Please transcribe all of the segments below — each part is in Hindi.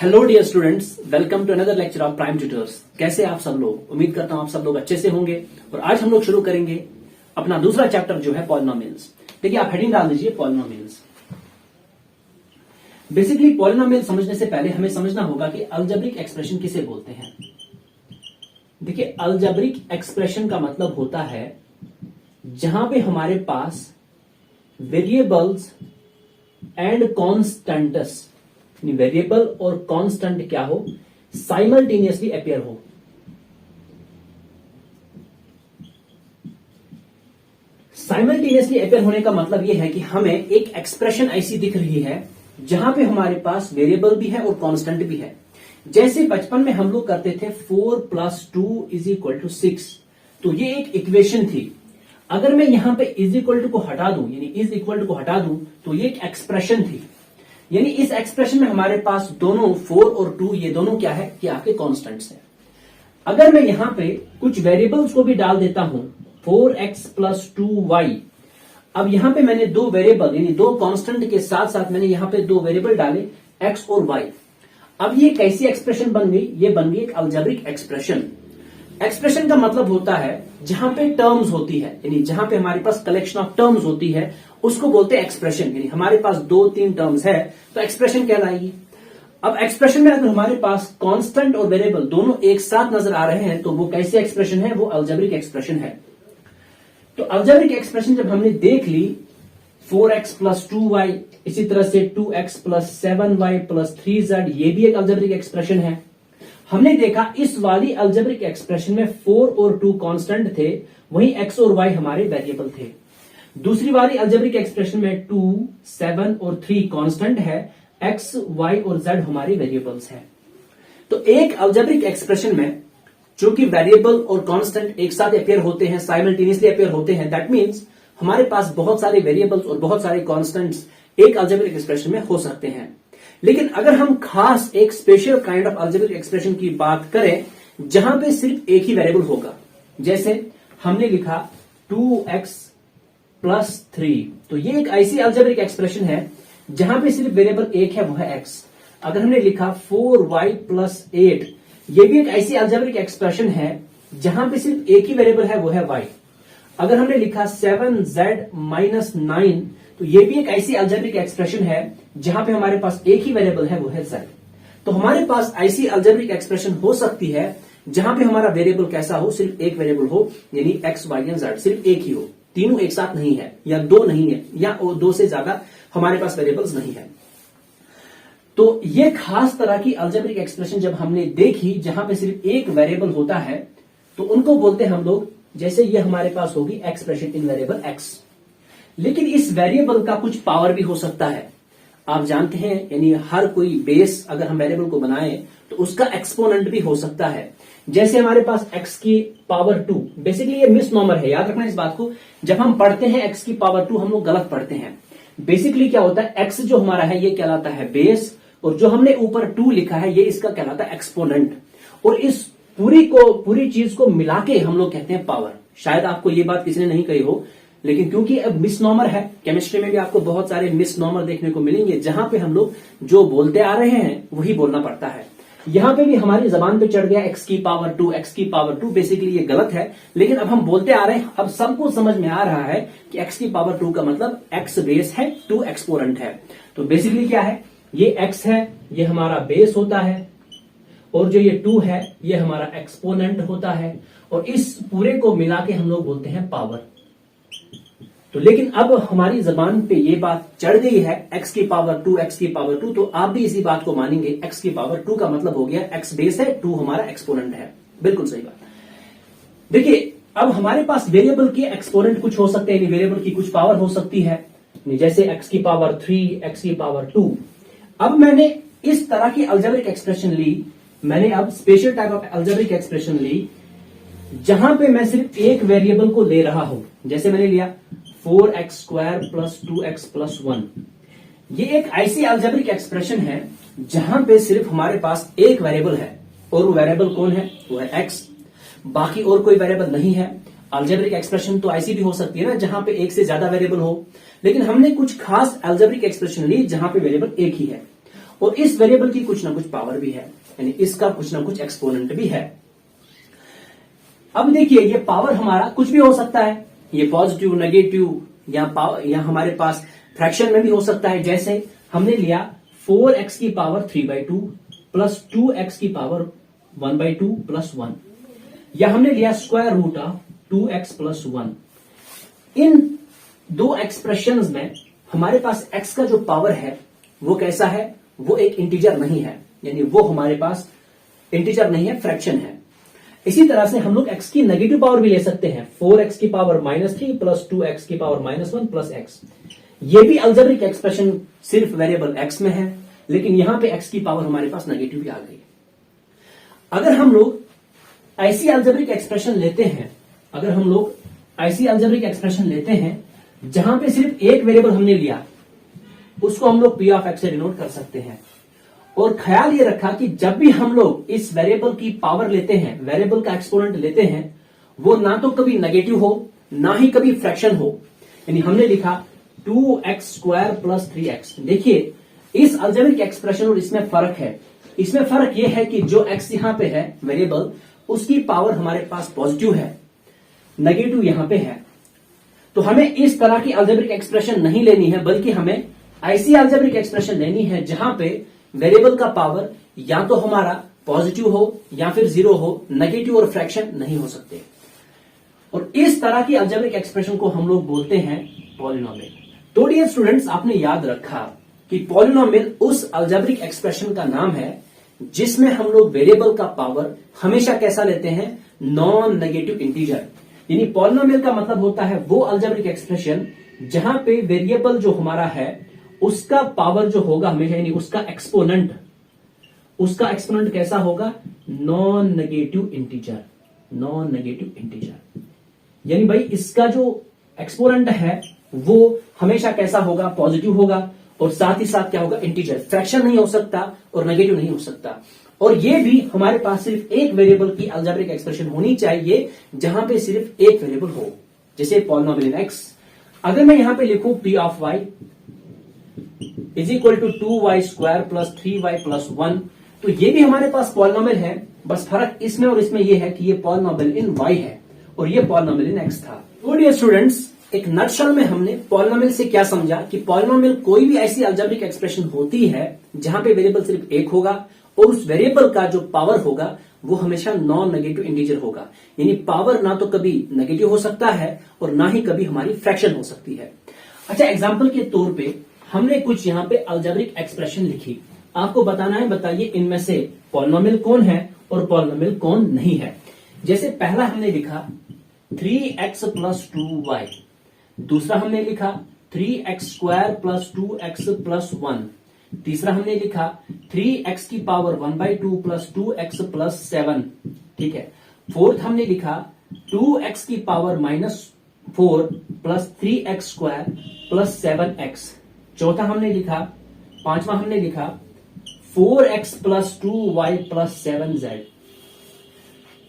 Hello dear students, welcome to another lecture of Prime Tutors. कैसे आप सब लोग? उम्मीद करता हूं आप सब लोग अच्छे से होंगे। और आज हम लोग शुरू करेंगे अपना दूसरा चैप्टर जो है पॉलिनोमियल्स। देखिए, आप हेडिंग डाल दीजिए पॉलिनोमियल्स। बेसिकली पॉलिनोमियल समझने से पहले हमें समझना होगा कि अलजेब्रिक एक्सप्रेशन किसे बोलते हैं। देखिए, अलजेब्रिक एक्सप्रेशन का मतलब होता है जहां पे हमारे पास वेरिएबल्स एंड कॉन्स्टेंट्स, वेरिएबल और कांस्टेंट क्या हो, साइमल्टेनियसली अपियर हो। साइमल्टेनियसली अपियर होने का मतलब यह है कि हमें एक एक्सप्रेशन ऐसी दिख रही है जहां पे हमारे पास वेरिएबल भी है और कांस्टेंट भी है। जैसे बचपन में हम लोग करते थे 4 + 2 = 6, तो ये एक इक्वेशन थी। अगर मैं यहां पे इज इक्वल टू को हटा दूं, यानी इज इक्वल टू को हटा दूं, तो ये एक एक्सप्रेशन थी। यानी इस एक्सप्रेशन में हमारे पास दोनों 4 और 2 ये दोनों क्या है कि आपके कांस्टेंट्स हैं। अगर मैं यहां पे कुछ वेरिएबल्स को भी डाल देता हूं, 4x + 2y, अब यहां पे मैंने दो वेरिएबल यानी दो कांस्टेंट के साथ साथ मैंने यहां पे दो वेरिएबल डाले x और y। अब ये कैसी एक्सप्रेशन बन गई? ये बन गई एक अलजेब्रिक एक्सप्रेशन। एक्सप्रेशन का मतलब होता है जहां पे टर्म्स होती है, यानी जहां पे हमारे पास कलेक्शन ऑफ टर्म्स होती है उसको बोलते हैं एक्सप्रेशन। यानी हमारे पास 2-3 टर्म्स है तो एक्सप्रेशन कहलाएगी। अब एक्सप्रेशन में अगर हमारे पास कांस्टेंट और वेरिएबल दोनों एक साथ नजर आ रहे हैं तो वो कैसी एक्सप्रेशन है? वो अलजेब्रिक एक्सप्रेशन है। तो अलजेब्रिक एक्सप्रेशन जब हमने देख ली 4x + 2y, इसी तरह से 2x + 7y + 3z, ये भी एक अलजेब्रिक एक्सप्रेशन है। हमने देखा इस वाली अलजेब्रिक एक्सप्रेशन में 4 और 2 कांस्टेंट थे, वहीं x और y हमारे वेरिएबल थे। दूसरी वाली अलजेब्रिक एक्सप्रेशन में 2, 7 और 3 कांस्टेंट है, x, y और z हमारे वेरिएबल्स हैं। तो एक अलजेब्रिक एक्सप्रेशन में जो कि वेरिएबल और कांस्टेंट एक साथ अपियर होते हैं, साइमल्टेनियसली अपियर होते हैं, दैट मीन्स हमारे पास बहुत सारे वेरिएबल्स और बहुत सारे कांस्टेंट्स एक अलजेब्रिक एक्सप्रेशन में हो सकते हैं। लेकिन अगर हम खास एक special kind of algebraic expression की बात करें जहां पे सिर्फ एक ही वेरिएबल होगा, जैसे हमने लिखा 2x + 3, तो ये एक ऐसी अलजेब्रिक एक्सप्रेशन है जहां पे सिर्फ वेरिएबल एक है, वो है x। अगर हमने लिखा 4y + 8, ये भी एक ऐसी अलजेब्रिक एक्सप्रेशन है जहां पे सिर्फ एक ही वेरिएबल है, वो है y। अगर हमने लिखा 7z - 9, तो ये भी एक ऐसी अलजेब्रिक एक्सप्रेशन है जहां पे हमारे पास एक ही वेरिएबल है, वो है z। तो हमारे पास ऐसी अलजेब्रिक एक्सप्रेशन हो सकती है जहां पे हमारा वेरिएबल कैसा हो, सिर्फ एक वेरिएबल हो, यानी x, y या z सिर्फ एक ही हो, तीनों एक साथ नहीं है, या दो नहीं है, या दो से ज्यादा हमारे पास वेरिएबल्स नहीं है। तो ये खास तरह की अलजेब्रिक एक्सप्रेशन जब हमने देखी जहां पे सिर्फ एक वेरिएबल होता है तो उनको बोलते हैं हम लोग, जैसे ये हमारे पास होगी एक्सप्रेशन इन वेरिएबल x। लेकिन इस वेरिएबल का कुछ पावर भी हो सकता है। आप जानते हैं, यानी हर कोई बेस अगर हम वेरिएबल को बनाए तो उसका एक्सपोनेंट भी हो सकता है। जैसे हमारे पास x की पावर 2, बेसिकली ये मिसनॉमर है, याद रखना इस बात को। जब हम पढ़ते हैं x की पावर 2 हम लोग गलत पढ़ते हैं। बेसिकली क्या होता है, x जो हमारा है ये कहलाता है बेस, और जो हमने ऊपर 2 लिखा है ये इसका कहलाता है एक्सपोनेंट। और इस पूरी चीज को मिला के हम लोग कहते हैं पावर। शायद आपको ये बात किसी ने नहीं कही हो, लेकिन क्योंकि अब मिसनॉमर है, केमिस्ट्री में भी आपको बहुत सारे मिसनॉमर देखने को मिलेंगे जहां पे हम लोग जो बोलते आ रहे हैं वही बोलना पड़ता है। यहां पे भी हमारी जबान पे चढ़ गया x की पावर 2, x की पावर 2, बेसिकली ये गलत है, लेकिन अब हम बोलते आ रहे हैं, अब सबको समझ में आ रहा है कि x की पावर 2 का मतलब x बेस है, 2 एक्सपोनेंट है। तो बेसिकली क्या है, ये x है, ये हमारा बेस होता है, और जो ये 2 है ये हमारा एक्सपोनेंट होता है, और इस पूरे को मिला के हम लोग बोलते हैं पावर। तो लेकिन अब हमारी जबान पे ये बात चढ़ गई है x की पावर 2, x की पावर 2, तो आप भी इसी बात को मानेंगे, x की पावर 2 का मतलब हो गया x बेस है, 2 हमारा एक्सपोनेंट है। बिल्कुल सही बात। देखिए, अब हमारे पास वेरिएबल के एक्सपोनेंट कुछ हो सकते हैं, यानी वेरिएबल की कुछ पावर हो सकती है, जैसे x की पावर 3, x की पावर 2। अब मैंने इस तरह की अलजेब्रिक एक्सप्रेशन ली, मैंने अब special type of algebraic expression ली जहां पे मैं सिर्फ एक वेरिएबल को ले रहा हूं। जैसे मैंने लिया 4x² + 2x + 1। ये एक ऐसी अलजेब्रिक एक्सप्रेशन है जहां पे सिर्फ हमारे पास एक वेरिएबल है, और वो वेरिएबल कौन है? वो है x। बाकी और कोई वेरिएबल नहीं है। अलजेब्रिक एक्सप्रेशन तो ऐसी भी हो सकती है ना जहां पे एक से ज्यादा वेरिएबल हो, लेकिन हमने कुछ खास अलजेब्रिक एक्सप्रेशन ली जहां पे वेरिएबल एक ही है। और इस वेरिएबल की कुछ ना कुछ पावर भी है, यानी इसका कुछ ना कुछ एक्सपोनेंट भी है। अब देखिए ये पावर हमारा कुछ भी हो सकता है, ये पॉजिटिव, नेगेटिव या हमारे पास फ्रैक्शन में भी हो सकता है। जैसे हमने लिया 4x की पावर 3/2 प्लस 2x की पावर 1/2 प्लस 1, या हमने लिया square root of 2x plus 1। इन दो एक्सप्रेशंस में हमारे पास x का जो पावर है वो कैसा है, वो एक इंटीजर नहीं है, यानी वो हमारे पास इंटीजर नहीं है, फ्रैक्शन है। इसी तरह से हम लोग x की नेगेटिव पावर भी ले सकते हैं, 4x की पावर -3 प्लस 2x की पावर -1 प्लस x। ये भी अलजेब्रिक एक्सप्रेशन सिर्फ वेरिएबल x में है, लेकिन यहां पे x की पावर हमारे पास नेगेटिव भी आ गई। अगर हम लोग ऐसी अलजेब्रिक एक्सप्रेशन लेते हैं जहां पे सिर्फ एक वेरिएबल हमने लिया, उसको हम लोग p ऑफ x से डिनोट कर सकते हैं। और ख्याल ये रखा कि जब भी हम लोग इस वेरिएबल की पावर लेते हैं, वेरिएबल का एक्सपोनेंट लेते हैं, वो ना तो कभी नेगेटिव हो ना ही कभी फ्रैक्शन हो। यानी हमने लिखा 2x स्क्वायर प्लस 3x। देखिए इस अलजेब्रिक एक्सप्रेशन और इसमें फर्क है। इसमें फर्क यह है कि जो x यहां पे है वेरिएबल, उसकी पावर हमारे पास पॉजिटिव है, नेगेटिव यहां पे है। तो हमें इस तरह की अलजेब्रिक एक्सप्रेशन नहीं लेनी है, बल्कि हमें ऐसी अलजेब्रिक एक्सप्रेशन लेनी है जहां पे वेरिएबल का पावर या तो हमारा पॉजिटिव हो या फिर जीरो हो, नेगेटिव और फ्रैक्शन नहीं हो सकते। और इस तरह की अलजेब्रिक एक्सप्रेशन को हम लोग बोलते हैं पॉलिनोमियल। तो डियर स्टूडेंट्स, आपने याद रखा कि पॉलिनोमियल उस अलजेब्रिक एक्सप्रेशन का नाम है जिसमें हम लोग वेरिएबल का पावर हमेशा कैसा लेते हैं, नॉन नेगेटिव इंटीजर। यानी पॉलिनोमियल का मतलब होता है वो अलजेब्रिक एक्सप्रेशन जहां पे वेरिएबल जो हमारा है उसका पावर जो होगा हमेशा, यानी उसका एक्सपोनेंट कैसा होगा, नॉन नेगेटिव इंटीजर। यानी भाई इसका जो एक्सपोनेंट है वो हमेशा कैसा होगा, पॉजिटिव होगा, और साथ ही साथ क्या होगा, इंटीजर। फ्रैक्शन नहीं हो सकता और नेगेटिव नहीं हो सकता। और ये भी हमारे पास सिर्फ एक वेरिएबल की अलजेब्रिक एक्सप्रेशन होनी चाहिए जहां पे सिर्फ एक वेरिएबल हो, जैसे पॉलिनोमियल x। अगर मैं यहां पे लिखूं p of y is equal to 2y square plus 3y plus 1, तो ये भी हमारे पास पॉलिनोमियल है, बस फर्क इसमें और इसमें ये है कि ये पॉलिनोमियल इन y है और ये पॉलिनोमियल इन x था। तो डियर स्टूडेंट्स, एक नटशल में हमने पॉलिनोमियल से क्या समझा कि पॉलिनोमियल कोई भी ऐसी अलजेब्रिक एक्सप्रेशन होती है जहां पे वेरिएबल सिर्फ एक होगा और उस वेरिएबल का जो पावर होगा वो हमेशा नॉन नेगेटिव इंटीजर होगा। यानी पावर ना तो कभी नेगेटिव हो सकता है और ना ही कभी हमारी फ्रैक्शन हो सकती है। अच्छा, एग्जांपल के तौर पे हमने कुछ यहां पे अलजेब्रिक एक्सप्रेशन लिखी, आपको बताना है, बताइए इनमें से पॉलिनोमियल कौन है और पॉलिनोमियल कौन नहीं है। जैसे पहला हमने लिखा 3x प्लस 2y, दूसरा हमने लिखा 3x square plus 2x plus 1, तीसरा हमने लिखा 3x की पावर 1/2 प्लस 2x प्लस 7, ठीक है। फोर्थ हमने लिखा 2x की power -4 plus 3x square plus 7x। चौथा हमने लिखा, पांचवा हमने लिखा 4x plus 2y plus 7z।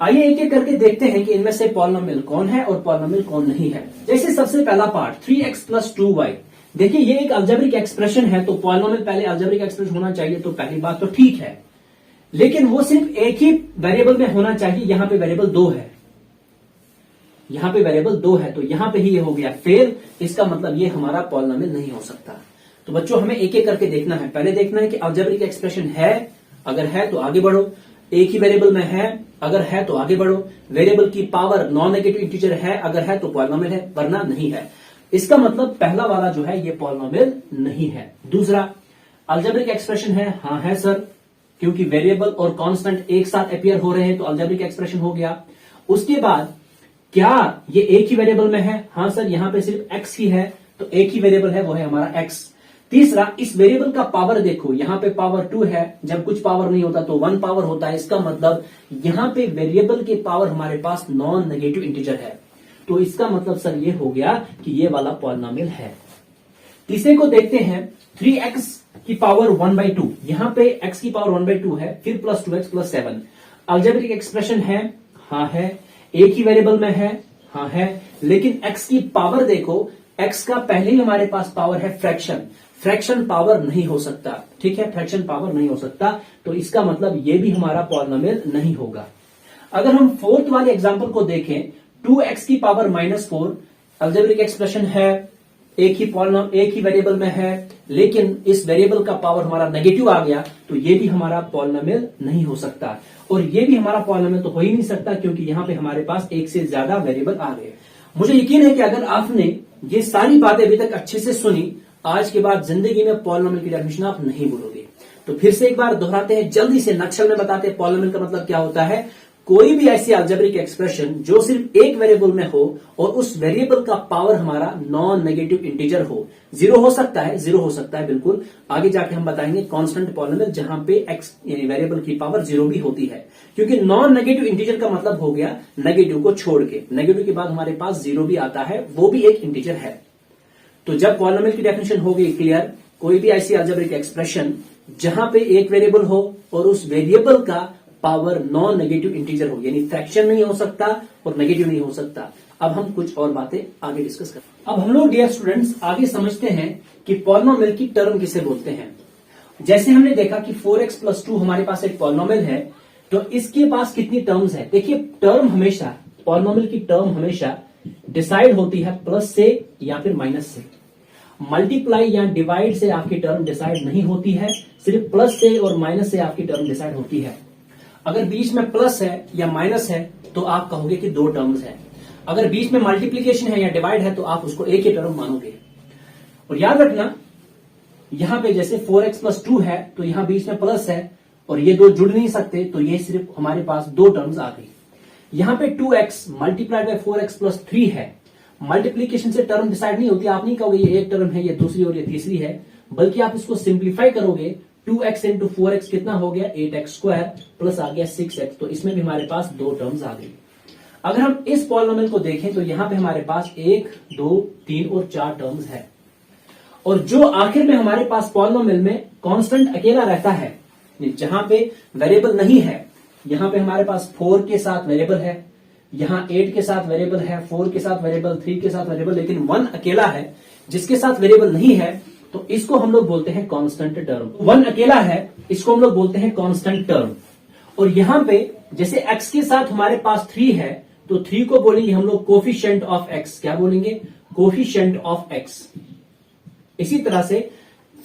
आइए एक एक करके देखते हैं कि इनमें से पॉलिनोमियल कौन है और पॉलिनोमियल कौन नहीं है। जैसे सबसे पहला पार्ट 3x प्लस 2y, देखिए ये एक अलजेब्रिक एक्सप्रेशन है, तो पॉलिनोमियल पहले अलजेब्रिक एक्सप्रेशन होना चाहिए, तो पहली बात तो ठीक है, लेकिन वो सिर्फ एक ही वेरिएबल में होना चाहिए। यहां पे वेरिएबल 2 है, तो यहां पे ही ये हो गया फेल। इसका मतलब ये हमारा पॉलिनोमियल नहीं हो सकता। तो बच्चों हमें एक एक करके देखना है। पहले देखना है कि अलजेब्रिक एक्सप्रेशन है, अगर है तो आगे बढ़ो। एक ही वेरिएबल में है, अगर है तो आगे बढ़ो। वेरिएबल की पावर नॉन नेगेटिव इंटीजर है, अगर है तो पॉलिनोमियल है, वरना नहीं है। इसका मतलब पहला वाला जो है ये पॉलिनोमियल नहीं है। दूसरा, अलजेब्रिक एक्सप्रेशन है, हाँ है सर, क्योंकि वेरिएबल और कांस्टेंट एक साथ अपीयर हो रहे हैं, तो अलजेब्रिक एक्सप्रेशन हो गया। उसके बाद क्या ये एक ही वेरिएबल में है, हाँ सर, यहां पे सिर्फ x ही है, तो एक ही वेरिएबल है, वो है हमारा x। तीसरा, इस वेरिएबल का पावर देखो, यहां पे पावर 2 है, जब कुछ पावर नहीं होता तो 1 पावर होता है। इसका मतलब यहां पे वेरिएबल के पावर हमारे पास नॉन नेगेटिव इंटीजर है, तो इसका मतलब सर ये हो गया कि ये वाला पॉलिनोमियल है। तीसरे को देखते हैं, 3x की पावर 1/2, यहां पे x की पावर 1/2 है, फिर plus 2x plus 7। Algebraic expression है, हाँ है। एक ही वेरिएबल में है, हाँ है, लेकिन x की पावर देखो, x का पहले ही हमारे पास पावर है फ्रैक्शन। फ्रैक्शन पावर नहीं हो सकता। ठीक है, फ्रैक्शन पावर नहीं हो सकता, तो इसका मतलब ये भी हमारा पॉलिनोमियल नहीं होगा। अगर हम फोर्थ वाले एग्जांपल को देखें, 2x की पावर -4 अलजेब्रिक एक्सप्रेशन है, एक ही वेरिएबल में है, लेकिन इस वेरिएबल का पावर हमारा नेगेटिव आ गया, तो ये भी हमारा पॉलिनोमियल नहीं हो सकता। और ये भी हमारा पॉलिनोमियल तो हो ही नहीं सकता, क्योंकि यहां पे हमारे पास एक से ज्यादा वेरिएबल आ गए। मुझे यकीन है कि अगर आपने ये सारी बातें अभी तक अच्छे से सुनी, आज के बाद जिंदगी में पॉलिनोमियल की डेफिनेशन आप नहीं भूलोगे। तो फिर से एक बार दोहराते हैं, जल्दी से नक्शल में बताते हैं पॉलिनोमियल का मतलब क्या होता है। कोई भी ऐसी अलजेब्रिक एक्सप्रेशन जो सिर्फ एक वेरिएबल में हो और उस वेरिएबल का पावर हमारा नॉन नेगेटिव इंटीजर हो। जीरो हो सकता है बिल्कुल, आगे जाके हम बताएंगे कांस्टेंट पॉलिनोमियल जहां पे एक्स यानी वेरिएबल की पावर जीरो भी होती है, क्योंकि नॉन नेगेटिव इंटीजर का मतलब हो गया नेगेटिव को छोड़ के, नेगेटिव के बाद हमारे पास जीरो भी आता है, वो भी एक इंटीजर है। तो जब पॉलिनोमियल की डेफिनेशन हो गई क्लियर, कोई भी ऐसी अलजेब्रिक एक्सप्रेशन जहां पे एक वेरिएबल हो और उस वेरिएबल का पावर नॉन नेगेटिव इंटीजर हो, यानी फ्रैक्शन नहीं हो सकता और नेगेटिव नहीं हो सकता। अब हम कुछ और बातें आगे डिस्कस करें। अब हम लोग डियर स्टूडेंट्स आगे समझते हैं कि पॉलिनोमियल की टर्म किसे बोलते हैं। जैसे हमने देखा कि 4x + 2 हमारे पास एक पॉलिनोमियल है, तो इसके पास कितनी टर्म्स है। देखिए टर्म हमेशा, पॉलिनोमियल की टर्म हमेशा डिसाइड होती है प्लस से या फिर माइनस से। मल्टीप्लाई या डिवाइड से आपकी टर्म डिसाइड नहीं होती है, सिर्फ प्लस से और माइनस से आपकी टर्म डिसाइड होती है। अगर बीच में प्लस है या माइनस है तो आप कहोगे कि दो टर्म्स है। अगर बीच में मल्टीप्लीकेशन है या डिवाइड है तो आप उसको एक ही टर्म मानोगे। और याद रखना, यहां पे जैसे 4x + 2 है तो यहां बीच में प्लस है और ये दो जुड़ नहीं सकते, तो ये सिर्फ हमारे पास दो टर्म्स आ गई। यहां पे 2x × 4x + 3 है, मल्टीप्लीकेशन से टर्म डिसाइड नहीं होती। आप नहीं कहोगे ये एक टर्म है, ये दूसरी और ये तीसरी है, बल्कि आप इसको सिंप्लीफाई करोगे। 2x × 4x कितना हो गया, 8x² प्लस आ गया 6x, तो इसमें भी हमारे पास दो टर्म्स आ गई। अगर हम इस पॉलिनोमियल को देखें तो यहां पे हमारे पास 1, 2, 3 और 4 टर्म्स है। और जो आखिर में हमारे पास पॉलिनोमियल में कांस्टेंट अकेला रहता है, जहां पे वेरिएबल नहीं है, यहां पे हमारे पास 4 के साथ वेरिएबल है, यहां 8 के साथ वेरिएबल है, 4 के साथ वेरिएबल, 3 के साथ वेरिएबल, लेकिन 1 अकेला है जिसके साथ वेरिएबल नहीं है, तो इसको हम लोग बोलते हैं कांस्टेंट टर्म। 1 अकेला है, इसको हम लोग बोलते हैं कांस्टेंट टर्म। और यहां पे जैसे x के साथ हमारे पास 3 है, तो 3 को बोलेंगे हम लोग कोफिशिएंट ऑफ x। क्या बोलेंगे, कोफिशिएंट ऑफ x। इसी तरह से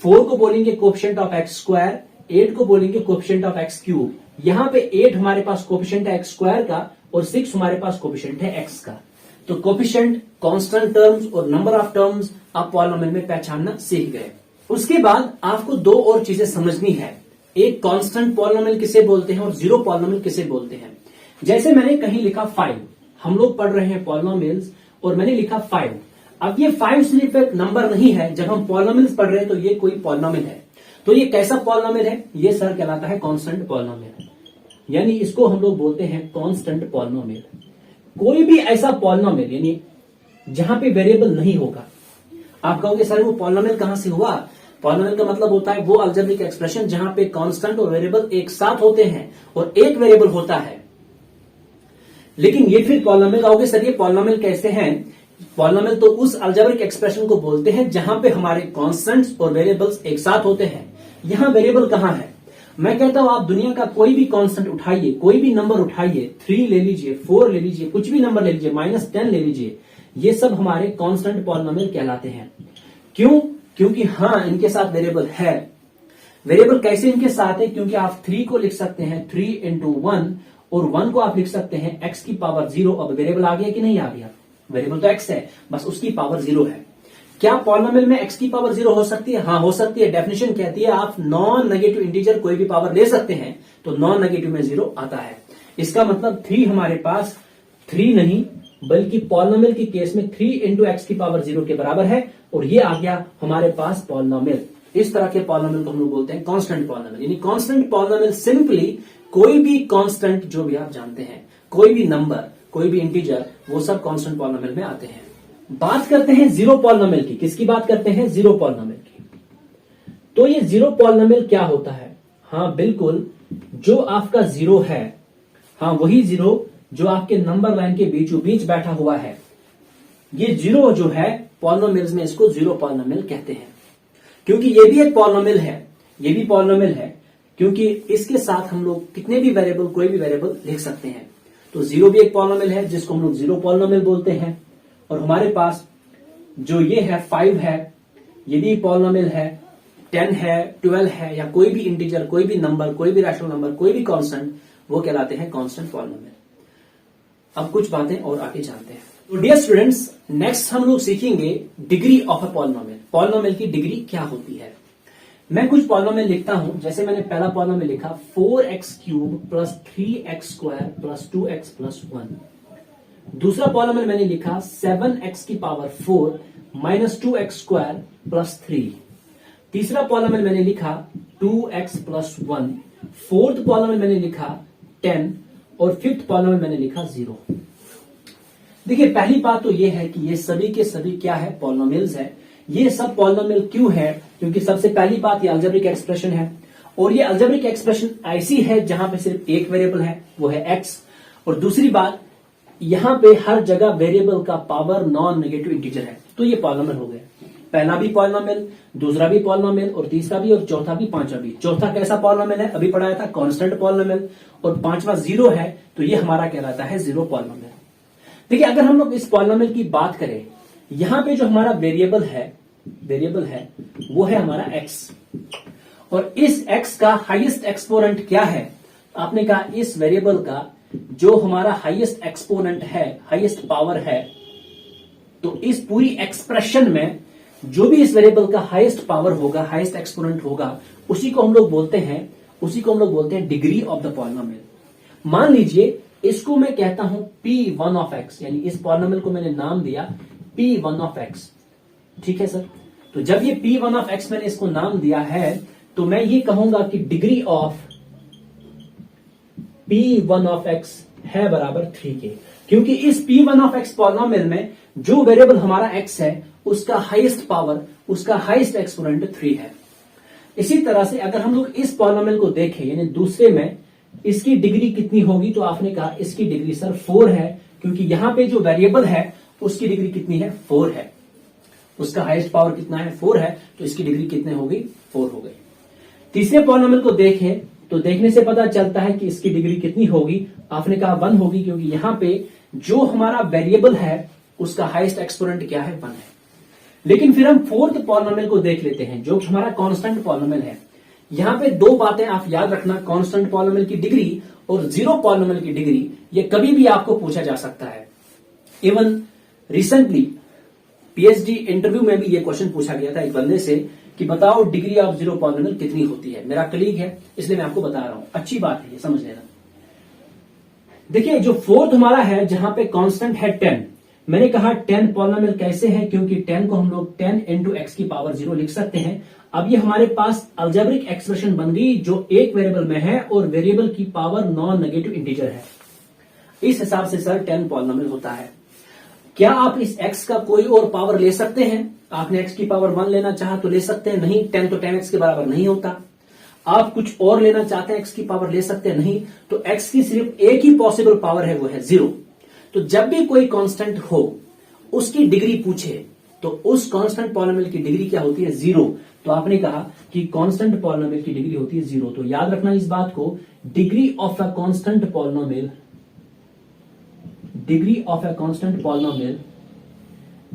4 को बोलेंगे कोफिशिएंट ऑफ x², 8 को बोलेंगे कोफिशिएंट ऑफ x³। यहां पे 8 हमारे पास कोफिशिएंट है x² का और 6 हमारे पास कोफिशिएंट है x का। तो कोफिशिएंट, कांस्टेंट टर्म्स और नंबर ऑफ टर्म्स आप पॉलिनोमियल में पहचानना सीख गए। उसके बाद आपको दो और चीजें समझनी है, एक कांस्टेंट पॉलिनोमियल किसे बोलते हैं और जीरो पॉलिनोमियल किसे बोलते हैं। जैसे मैंने कहीं लिखा 5, हम लोग पढ़ रहे हैं पॉलिनोमियल्स और मैंने लिखा 5। अब ये 5 सिर्फ एक नंबर नहीं है, जब हम पॉलिनोमियल्स पढ़ रहे हैं तो ये कोई पॉलिनोमियल है। तो ये कैसा पॉलिनोमियल है, ये सर कहलाता है कांस्टेंट पॉलिनोमियल, यानी इसको हम लोग बोलते हैं कांस्टेंट पॉलिनोमियल। कोई भी ऐसा पॉलिनोमियल यानी जहां पे वेरिएबल नहीं होगा। आप कहोगे सर वो पॉलिनोमियल कहां से हुआ। पॉलिनोमियल का मतलब होता है वो अलजेब्रिक एक्सप्रेशन जहां पे कांस्टेंट और वेरिएबल एक साथ होते हैं और एक वेरिएबल होता है। लेकिन ये फिर पॉलिनोमियल कहोगे सर ये पॉलिनोमियल कैसे हैं। पॉलिनोमियल तो उस अलजेब्रिक एक्सप्रेशन को बोलते हैं जहां पे हमारे कांस्टेंट्स और वेरिएबल्स एक साथ होते हैं। यहां वेरिएबल कहां है। मैं कहता हूं आप दुनिया का कोई भी कांस्टेंट उठाइए, कोई भी नंबर उठाइए, 3 ले लीजिए, 4 ले लीजिए, कुछ भी नंबर ले लीजिए, -10 ले लीजिए, ये सब हमारे कांस्टेंट पॉलिनोमियल कहलाते हैं। क्यों, क्योंकि हाँ इनके साथ वेरिएबल है। वेरिएबल कैसे इनके साथ है, क्योंकि आप 3 को लिख सकते हैं 3 × 1 और 1 को आप लिख सकते हैं x⁻0। अब वेरिएबल आ गया कि नहीं आ गया, वेरिएबल तो x है, बस उसकी पावर 0 है। क्या पॉलिनोमियल में x⁻0 हो सकती है, हाँ हो सकती है। डेफिनेशन कहती है आप नॉन नेगेटिव इंटीजर कोई भी पावर ले सकते हैं, तो नॉन नेगेटिव में 0 आता है। इसका मतलब 3 हमारे पास 3 नहीं बल्कि पॉलिनोमियल के केस में 3 × x⁻0 के बराबर है, और ये आ गया हमारे पास पॉलिनोमियल। इस तरह के पॉलिनोमियल को हम लोग बोलते हैं कांस्टेंट पॉलिनोमियल। यानी कांस्टेंट पॉलिनोमियल सिंपली कोई भी कांस्टेंट जो भी आप जानते हैं, कोई भी नंबर, कोई भी इंटीजर, वो सब कांस्टेंट पॉलिनोमियल में आते हैं। बात करते हैं जीरो पॉलिनोमियल की। किसकी बात करते हैं, जीरो पॉलिनोमियल की। तो ये जीरो पॉलिनोमियल क्या होता है, हाँ बिल्कुल जो आपका जीरो है, हाँ वही जीरो जो आपके नंबर लाइन के बीचों बीच बैठा हुआ है। ये जीरो जो है पॉलिनोमियल्स में इसको जीरो पॉलिनोमियल कहते हैं। क्योंकि ये भी एक पॉलिनोमियल है, ये भी पॉलिनोमियल है, क्योंकि इसके साथ हम लोग कितने भी वेरिएबल, कोई भी वेरिएबल लिख सकते हैं। तो 0 भी एक पॉलिनोमियल है जिसको हम लोग 0 पॉलिनोमियल बोलते हैं। और हमारे पास जो ये है 5 है, ये भी पॉलिनोमियल है, 10 है, 12 है, या कोई भी इंटीजर, कोई भी नंबर, कोई भी रैशनल नंबर, कोई भी कांस्टेंट, वो कहलाते हैं कांस्टेंट पॉलिनोमियल। अब कुछ बातें और आगे जानते हैं। तो डियर स्टूडेंट्स, नेक्स्ट हम लोग सीखेंगे degree of a polynomial. Polynomial की डिग्री क्या होती है। मैं कुछ पॉलिनोमियल लिखता हूं, जैसे मैंने पहला पॉलिनोमियल लिखा 4x³ plus 3x² plus 2x plus 1। दूसरा पॉलिनोमियल मैंने लिखा 7x⁴ माइनस 2x² प्लस 3। तीसरा पॉलिनोमियल मैंने लिखा 2x प्लस 1। फोर्थ पॉलिनोमियल मैंने लिखा 10 और फिफ्थ पॉलिनोमियल मैंने लिखा 0। देखिए, पहली बात तो यह है कि ये सभी के सभी क्या है, पॉलिनोमियल्स है। ये सब पॉलिनोमियल क्यों है, क्योंकि सबसे पहली बात ये अलजेब्रिक एक्सप्रेशन है, और ये अलजेब्रिक एक्सप्रेशन ऐसी है जहां पे सिर्फ एक वेरिएबल है, वो है x। और दूसरी बात, यहां पे हर जगह वेरिएबल का पावर नॉन नेगेटिव इंटीजर है, तो ये पॉलिनोमियल हो गया। पहला भी पॉलिनोमियल, दूसरा भी पॉलिनोमियल, और तीसरा भी, और चौथा भी, पांचवा भी। चौथा कैसा पॉलिनोमियल है, अभी पढ़ाया था, कांस्टेंट पॉलिनोमियल। और पांचवा 0 है, तो ये हमारा कहलाता है 0 पॉलिनोमियल। देखिए, अगर हम लोग इस पॉलिनोमियल की बात करें, यहां पे जो हमारा वेरिएबल है वो है हमारा x, और इस x का हाईएस्ट एक्सपोनेंट क्या है। आपने कहा इस वेरिएबल का जो हमारा हाईएस्ट एक्सपोनेंट है, हाईएस्ट पावर है, तो इस पूरी एक्सप्रेशन में जो भी इस वेरिएबल का हाईएस्ट पावर होगा, हाईएस्ट एक्सपोनेंट होगा, उसी को हम लोग बोलते हैं डिग्री ऑफ द पॉलिनोमियल। मान लीजिए इसको मैं कहता हूं P1 ऑफ x, यानी इस पॉलिनोमियल को मैंने नाम दिया P1 ऑफ x। ठीक है सर। तो जब ये P1 ऑफ x मैंने इसको नाम दिया है, तो मैं ये कहूंगा कि degree of P1 of x है बराबर 3 के, क्योंकि इस P1 ऑफ x पॉलिनोमियल में जो वेरिएबल हमारा x है, उसका हाईएस्ट पावर, उसका हाईएस्ट एक्सपोनेंट 3 है। इसी तरह से अगर हम लोग इस पॉलिनोमियल को देखें, यानी दूसरे में, इसकी डिग्री कितनी होगी, तो आपने कहा इसकी डिग्री सर 4 है, क्योंकि यहां पे जो वेरिएबल है उसकी डिग्री कितनी है, 4 है। उसका हाईएस्ट पावर कितना है, 4 है, तो इसकी डिग्री कितने हो गई, 4 हो गई। तीसरे पॉलिनोमियल को देखें तो देखने से पता चलता है कि इसकी डिग्री कितनी होगी। आपने कहा 1 होगी, क्योंकि यहां पे जो हमारा वेरिएबल है उसका हाईएस्ट एक्सपोनेंट क्या है, 1 है। लेकिन फिर हम फोर्थ पॉलिनोमियल को देख लेते हैं, जो हमारा कांस्टेंट पॉलिनोमियल है। यहां पे दो बातें आप याद रखना, कांस्टेंट पॉलिनोमियल की डिग्री और 0 पॉलिनोमियल की डिग्री, ये कभी भी आपको पूछा जा सकता है। इवन रिसेंटली पीएचडी इंटरव्यू में भी ये क्वेश्चन पूछा गया था एक बंदे से कि बताओ डिग्री ऑफ 0 पॉलिनोमियल कितनी होती है। मेरा कलीग है, इसलिए मैं आपको बता रहा हूं, अच्छी बात है ये समझ लेना। देखिए, जो फोर्थ हमारा है, जहां पे कांस्टेंट है 10, मैंने कहा 10 पॉलिनोमियल कैसे है, क्योंकि 10 को हम लोग 10 इंटू एक्स की पावर 0 लिख सकते हैं। अब ये हमारे पास अलजेब्रिक एक्सप्रेशन बन गई जो एक वेरिएबल में है और वेरिएबल की पावर नॉन नेगेटिव इंटीजर है। इस हिसाब से सर 10 पॉलिनोमियल होता है। क्या आप इस x का कोई और पावर ले सकते हैं? आपने x की पावर 1 लेना चाहा तो ले सकते हैं, नहीं 10 तो 10x के बराबर नहीं होता। आप कुछ और लेना चाहते हैं, x की पावर ले सकते हैं, नहीं, तो x की सिर्फ एक ही पॉसिबल पावर है, वो है 0। तो जब भी कोई कांस्टेंट हो, उसकी डिग्री पूछे, तो उस कांस्टेंट पॉलिनोमियल की डिग्री क्या होती है, 0। तो आपने कहा कि कांस्टेंट पॉलिनोमियल की डिग्री होती है 0। तो याद रखना इस बात को, degree of a constant polynomial, degree of a constant polynomial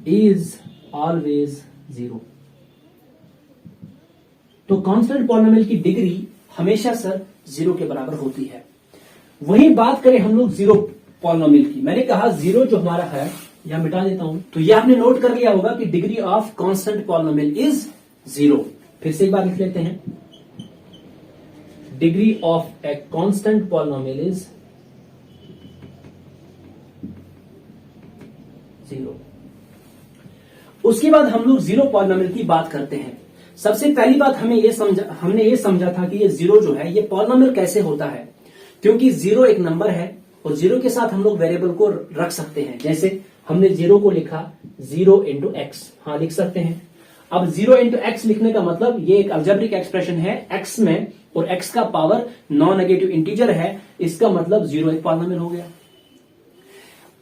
is always 0। तो कांस्टेंट पॉलिनोमियल की डिग्री हमेशा सर 0 के बराबर होती है। वही बात करें हम लोग 0 पॉलिनोमियल की, मैंने कहा 0 जो हमारा है, यहां मिटा देता हूं, तो ये आपने नोट कर लिया होगा कि degree of constant polynomial is 0। फिर से एक बार लिख लेते हैं, degree of a constant polynomial is 0। उसके बाद हम लोग 0 पॉलिनोमियल की बात करते हैं। सबसे पहली बात हमने ये समझा था कि ये 0 जो है, ये पॉलिनोमियल कैसे होता है, क्योंकि 0 एक नंबर है और 0 के साथ हम लोग वेरिएबल को रख सकते हैं। जैसे हमने 0 को लिखा 0 इंटू एक्स, हाँ लिख सकते हैं। अब 0 इंटू एक्स लिखने का मतलब ये एक अलजेब्रिक एक्सप्रेशन है x में, और x का पावर नॉन नेगेटिव इंटीजर है, इसका मतलब 0 एक पॉलिनोमियल हो गया।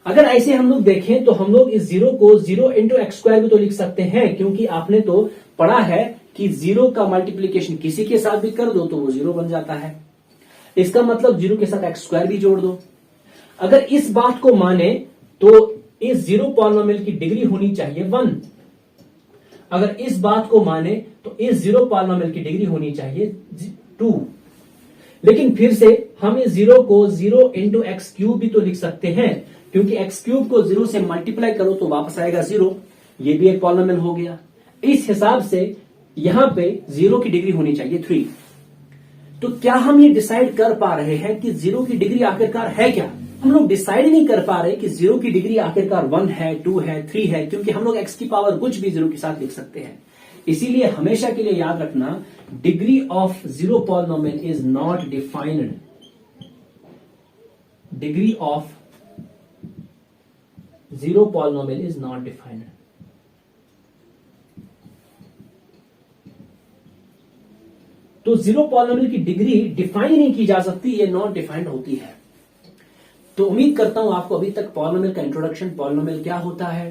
अगर ऐसे हम लोग देखें तो हम लोग इस 0 को 0 इंटू एक्स स्क्वायर भी तो लिख सकते हैं, क्योंकि आपने तो पढ़ा है कि 0 का मल्टीप्लीकेशन किसी के साथ भी कर दो तो वो 0 बन जाता है। इसका मतलब 0 के साथ एक्स स्क्वायर भी जोड़ दो। अगर इस बात को माने तो इस 0 पॉलिनोमियल की डिग्री होनी चाहिए 1। अगर इस बात को माने तो इस 0 पॉलिनोमियल की डिग्री होनी चाहिए 2। लेकिन फिर से हम इस 0 को 0 इंटू एक्स क्यूब भी तो लिख सकते हैं, क्योंकि एक्स क्यूब को 0 से मल्टीप्लाई करो तो वापस आएगा 0। ये भी एक पॉलिनोमियल हो गया। इस हिसाब से यहां पे 0 की डिग्री होनी चाहिए 3। तो क्या हम ये डिसाइड कर पा रहे हैं कि 0 की डिग्री आखिरकार है क्या? हम लोग डिसाइड नहीं कर पा रहे कि 0 की डिग्री आखिरकार 1 है, 2 है, 3 है, क्योंकि हम लोग x की पावर कुछ भी 0 के साथ लिख सकते हैं। इसीलिए हमेशा के लिए याद रखना, degree of 0 polynomial is not defined. Degree of 0 polynomial is not defined. तो 0 पॉलिनोमियल की डिग्री डिफाइन नहीं की जा सकती, ये नॉट डिफाइंड होती है। तो उम्मीद करता हूं आपको अभी तक पॉलिनोमियल का इंट्रोडक्शन, पॉलिनोमियल क्या होता है,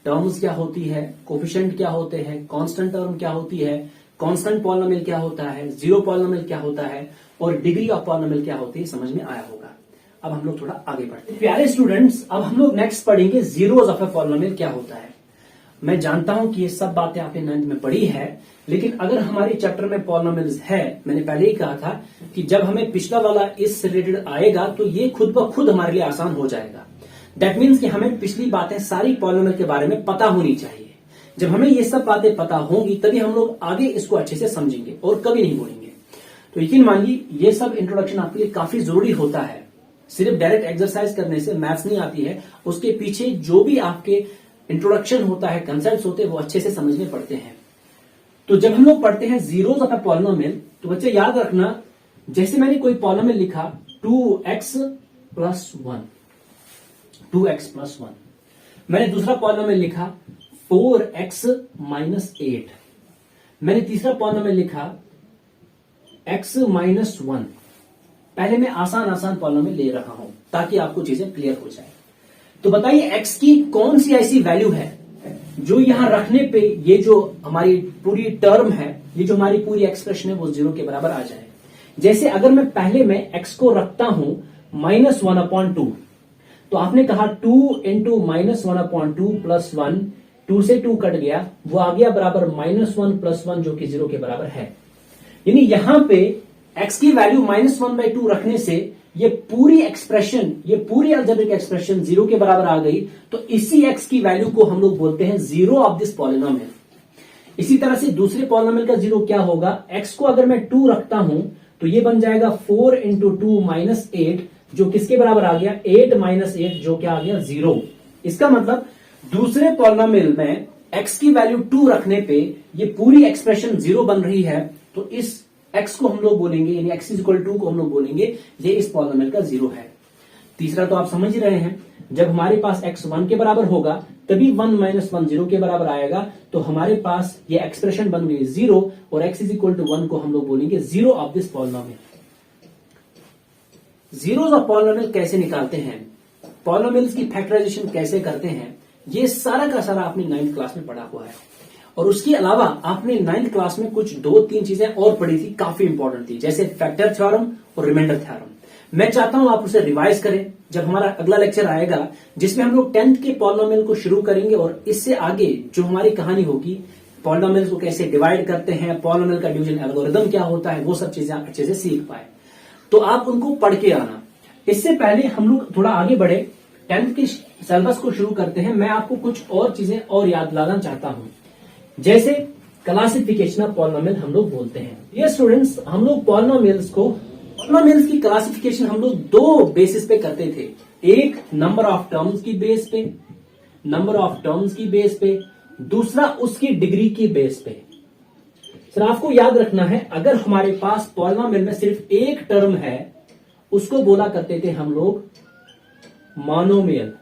टर्म्स क्या होती है, कोफिशिएंट क्या होते हैं, कांस्टेंट टर्म क्या होती है, कांस्टेंट पॉलिनोमियल क्या होता है, 0 पॉलिनोमियल क्या होता है और डिग्री ऑफ पॉलिनोमियल क्या होती है, समझ में आया होगा। अब हम लोग थोड़ा आगे बढ़ते हैं। प्यारे स्टूडेंट्स, अब हम लोग नेक्स्ट पढ़ेंगे जीरोस ऑफ अ पॉलिनोमियल क्या होता है। मैं जानता हूं कि ये सब बातें आपने 9th में पढ़ी है, लेकिन अगर हमारे चैप्टर में पॉलिनोमियल्स है, मैंने पहले ही कहा था कि जब हमें पिछला वाला इस रिलेटेड आएगा तो ये खुद ब खुद हमारे लिए आसान हो जाएगा। दैट मीन्स कि हमें पिछली बातें सारी पॉलिनोमियल के बारे में पता होनी चाहिए। जब हमें ये सब बातें पता होंगी तभी हम लोग आगे इसको अच्छे से समझेंगे और कभी नहीं बोलेंगे। तो यकीन मानिए ये सब इंट्रोडक्शन आपके लिए काफी जरूरी होता है। सिर्फ डायरेक्ट एक्सरसाइज करने से मैथ्स नहीं आती है, उसके पीछे जो भी आपके इंट्रोडक्शन होता है, कंसेप्ट होते हैं, वो अच्छे से समझने पड़ते हैं। तो जब हम लोग पढ़ते हैं जीरोस ऑफ अ पॉलिनोमियल, तो बच्चे याद रखना, जैसे मैंने कोई पॉलिनोमियल लिखा 2x प्लस 1, 2x प्लस 1, मैंने दूसरा पॉलिनोमियल लिखा 4x माइनस 8, मैंने तीसरा पॉलिनोमियल लिखा x माइनस 1। पहले मैं आसान आसान पॉलिनोमियल ले रहा हूं ताकि आपको चीजें क्लियर हो जाए। तो बताइए x की कौन सी ऐसी वैल्यू है जो यहां रखने पे ये जो हमारी पूरी टर्म है, ये जो हमारी पूरी एक्सप्रेशन है, वो 0 के बराबर आ जाए। जैसे अगर मैं पहले में x को रखता हूं -1/2, तो आपने कहा 2 इंटू -1/2 प्लस 1, 2 से 2 कट गया, वो आ गया बराबर -1 प्लस 1 जो कि 0 के बराबर है। यानी यहां पे x की वैल्यू -1/2 रखने से ये पूरी एक्सप्रेशन, ये पूरी अलजेब्रिक एक्सप्रेशन 0 के बराबर आ गई। तो इसी x की वैल्यू को हम लोग बोलते हैं जीरो ऑफ दिस पॉलिनोमियल। इसी तरह से दूसरे पॉलिनोमियल का जीरो क्या होगा, x को अगर मैं 2 रखता हूं तो ये बन जाएगा 4 इंटू 2 माइनस 8, जो किसके बराबर आ गया, 8 माइनस 8, जो क्या आ गया 0। इसका मतलब दूसरे पॉलिनोमियल में x की वैल्यू 2 रखने पे ये पूरी एक्सप्रेशन 0 बन रही है। तो इस x को हम लोग बोलेंगे, यानी x इक्वल 2 को हम लोग बोलेंगे ये इस पॉलिनोमियल का 0 है। तीसरा तो आप समझ ही रहे हैं, जब हमारे पास x 1 के बराबर होगा तभी 1 माइनस 1 0 के बराबर आएगा। तो हमारे पास ये एक्सप्रेशन बन गई 0 और x इक्वल टू 1 को हम लोग बोलेंगे zero of this polynomial. Zeros of polynomial कैसे निकालते हैं, पॉलिनोमियल्स की फैक्टराइजेशन कैसे करते हैं, ये सारा का सारा आपने 9th क्लास में पढ़ा हुआ है। और उसके अलावा आपने 9th क्लास में कुछ 2-3 चीजें और पढ़ी थी, काफी इंपॉर्टेंट थी, जैसे फैक्टर थ्योरम और रिमाइंडर थ्योरम। मैं चाहता हूं आप उसे रिवाइज करें जब हमारा अगला लेक्चर आएगा, जिसमें हम लोग 10th के पॉलिनोमियल को शुरू करेंगे और इससे आगे जो हमारी कहानी होगी, पॉलिनोमियल्स को कैसे डिवाइड करते हैं, पॉलिनोमियल का डिवीजन एल्गोरिथम क्या होता है, वो सब चीजें अच्छे से सीख पाए। तो आप उनको पढ़ के आना। इससे पहले हम लोग थोड़ा आगे बढ़े, 10th के सिलेबस को शुरू करते हैं। मैं आपको कुछ और चीजें और याद दिलाना चाहता हूं, जैसे क्लासिफिकेशन ऑफ पॉलिनोमियल हम लोग बोलते हैं। ये स्टूडेंट्स, हम लोग पॉलिनोमियल्स की क्लासिफिकेशन हम लोग 2 बेसिस पे करते थे। एक नंबर ऑफ टर्म्स की बेस पे, दूसरा उसकी डिग्री की बेस पे। सर आपको याद रखना है, अगर हमारे पास पॉलिनोमियल में सिर्फ एक टर्म है उसको बोला करते थे हम लोग मोनोमियल।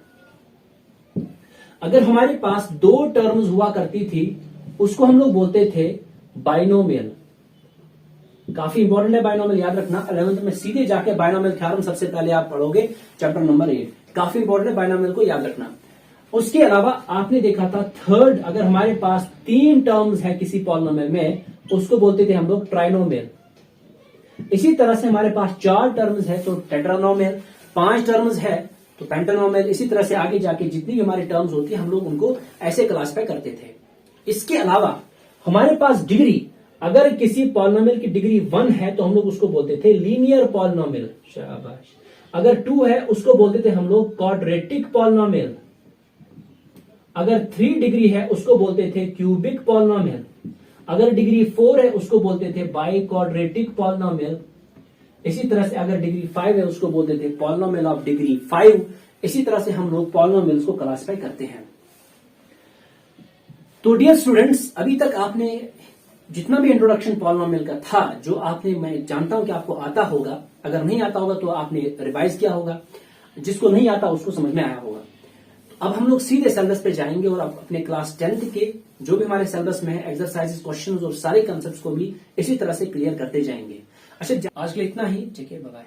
अगर हमारे पास 2 टर्म्स हुआ करती थी उसको हम लोग बोलते थे बाइनोमियल। काफी इंपॉर्टेंट है बाइनोमियल, याद रखना। 11th में सीधे जाके बाइनोमियल थ्योरम सबसे पहले आप पढ़ोगे, चैप्टर नंबर 8। काफी इंपॉर्टेंट है, बाइनोमियल को याद रखना। उसके अलावा आपने देखा था थर्ड, अगर हमारे पास 3 टर्म्स है किसी पॉलिनोमियल में उसको बोलते थे हम लोग ट्राइनोमियल। इसी तरह से हमारे पास 4 टर्म्स है तो टेट्रानोमियल, 5 टर्म्स है तो पेंटानोमियल। इसी तरह से आगे जाके जितनी भी हमारी टर्म्स होती है हम लोग उनको ऐसे क्लासिफाई करते थे। इसके अलावा हमारे पास डिग्री, अगर किसी पॉलिनोमियल की डिग्री 1 है तो हम लोग उसको बोलते थे लीनियर पॉलिनोमियल, शाबाश। अगर 2 है उसको बोलते थे हम लोग क्वाड्रेटिक पॉलिनोमियल। अगर 3 डिग्री है उसको बोलते थे क्यूबिक पॉलिनोमियल। अगर डिग्री 4 है उसको बोलते थे बाई क्वाड्रेटिक पॉलिनोमियल। इसी तरह से अगर डिग्री 5 है उसको बोलते थे पॉलिनोमियल ऑफ डिग्री 5। इसी तरह से हम लोग पॉलिनोमियल्स को क्लासिफाई करते हैं। तो डियर स्टूडेंट्स, अभी तक आपने जितना भी इंट्रोडक्शन पॉलिनोमियल का था, जो आपने, मैं जानता हूं कि आपको आता होगा, अगर नहीं आता होगा तो आपने रिवाइज किया होगा, जिसको नहीं आता उसको समझ में आया होगा। अब हम लोग सीधे सिलेबस पे जाएंगे और अपने क्लास 10th के जो भी हमारे सिलेबस में है एक्सरसाइजेस, क्वेश्चंस और सारे कंसेप्ट्स को भी इसी तरह से क्लियर करते जाएंगे। अच्छा, आज के लिए इतना ही। ठीक है, बाय बाय।